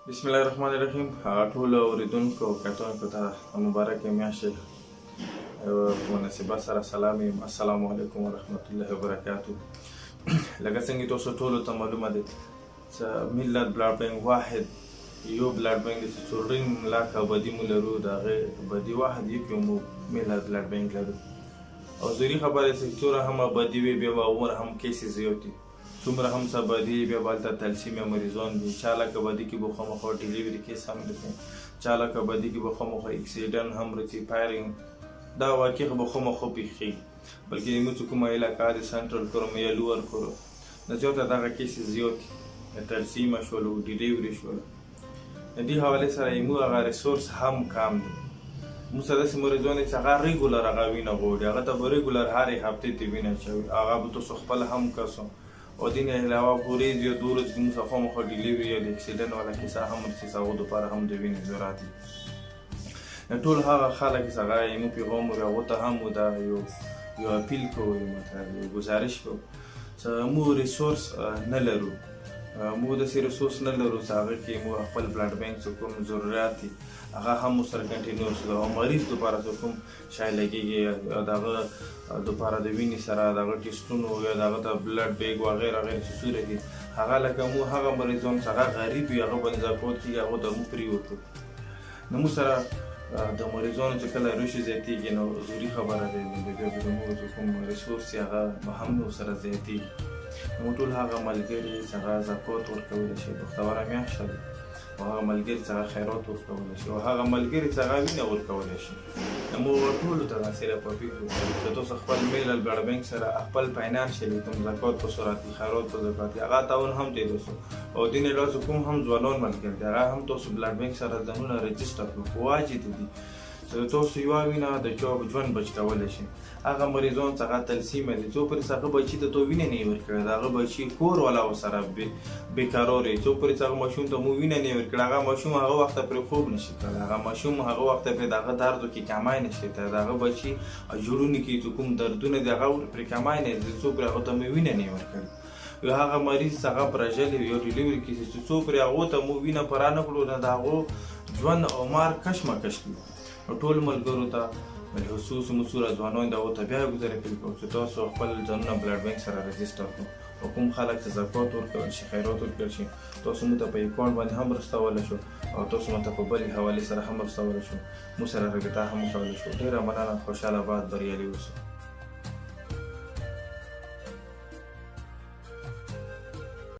بسم الله الرحمن الرحیم. ټول اوریدونکو او کتونکو ته مبارکه میاشت په مناسبت سره سلام یم. السلام علیکم ورحمت الله وبرکاتو. لکه څنګه تاسو ټولو ته معلومه ده چې ملت بلډ بانک واحد یو بلډ بانک دی چې څلورم لاکه بدي مو لرو، د هغې بدي واحد یو مو ملت بلډ بانک لرو. او ضروري خبره ده چې څومره هم بدي وي بیا به عمر هم کیسې زیات دي، څومره هم څه بدي بیا به هلته تلسیم یا مریضان دي. چا لکه بدي کې به خامخا ډیلیوري کیس هم رسي، چا لکه بدي کې به خامخا اکسیډنټ هم رسي، فایرنګ دا واقع به خامخا پیښیږي. بلکې زموږ چې کومه علاقه ده سنټرل کرم یا لوور کرم د چېرته دغه کیسې زیات دي، تلسیمه شولو ډیلیوري شولو. د دې حوالې سره زموږ هغه ریسورس هم کم دی. موږ سره داسې مریضان دي چې هغه ریګولر هغه وینه غواړي، هغه ته به ریګولر هرې هفتې ته وینه اچوي، هغه به تاسو خپل هم کسو. او دې نه علاوه په ورځ یا دوه ورځې موږ څخه خامخا ډیلیوري یا د اکسیډنټ والا کیسه هم رسي، هغو دپاره هم د وینې ضرورت دي. ټول هغه خلک چې هغه زموږ پیغام وي هغو ته هم دا یو اپیل کوو، یو ګزارش کوو چې موږ ریسورس نه لرو، موږ داسې ریسورس نه لرو چې هغه کې موږ خپل بلډ بانک چې کوم ضرورت دي هغه هم ورسره کنټینیوس کړو. او مریض دپاره چې کوم شی لګېږي د هغه دپاره د وینې سره د هغه ټسټونو یا د هغه ته بلډ بیګ وغیره وغیره چې څه راځي هغه لکه موږ هغه مریضان چې هغه غریب وي هغه باندې زکات کېږي، هغو ته موږ پرې ورکړو. نو موږ سره د مریضانو چې کله روشي زیاتېږي نو ضروري خبره ده بیا به زموږ چې کوم ریسورس یې هغه به هم ورسره زیاتېږي. نو ټول هغه ملګري چې هغه زکات ورکولی شي، بختوره میاشت ده، او هغه ملګري چې هغه خیرات ورکولی شي، او هغه ملګري چې هغه وینه ورکولی شي. نو موږ ټولو ته دا صرف اپیل کوو چې تاسو خپل میلل بلډ بانک سره خپل فاینانشلی کوم زکات په صورت خیرات په زکات هغه تعاون هم دی دوستو. او دې نه علاوه کوم هم ځوانان ملګري دي هغه هم تاسو بلډ بانک سره ځانونه رجسټر کړو، خو واجب دي چې تاسو یوه وینه د چا ژوند بچ کولی شي. هغه مریضان چې هغه تلسیمه دي څو پورې چې هغه بچي ته تو وینه نه یې ورکړې، د هغه بچي کور والا ورسره بېقرار وي، څو پورې چې هغه ماشوم ته مو وینه نه یې ورکړې هغه ماشوم هغه وخته پرې خوب نشي کړی، هغه ماشوم هغه وخته پرې د هغه دردو کې کمی نشي کړی، د هغه بچي جوړونې کې چې کوم دردونه دي هغه پرې کمی نه دي، څو پورې هغه ته مو وینه نه یې ورکړې. یو هغه مریض چې هغه پرژلې وي یو ډیلیوري کیسې چې څو پورې هغو ته مو وینه پوره نه کړو نو د هغو ژوند او مار کشمکش کړي. ټول ملګرو ته بالخصوص موږ څومره ځوانان دي هغو ته بیا ګزاره کوو چې تاسو خپل ځانونه بلډ بانک سره رجسټر کړو. او کوم خلک چې زکات ورکول شي خیرات ورکول شي تاسو موږ ته په اکاونټ باندې هم رسولی شو، او تاسو موږ ته په بلې حوالې سره هم رسولی شو، موږ سره رابطه هم وکولی شو. ډېره مننه، خوشحاله باد، بریالي اوسئ.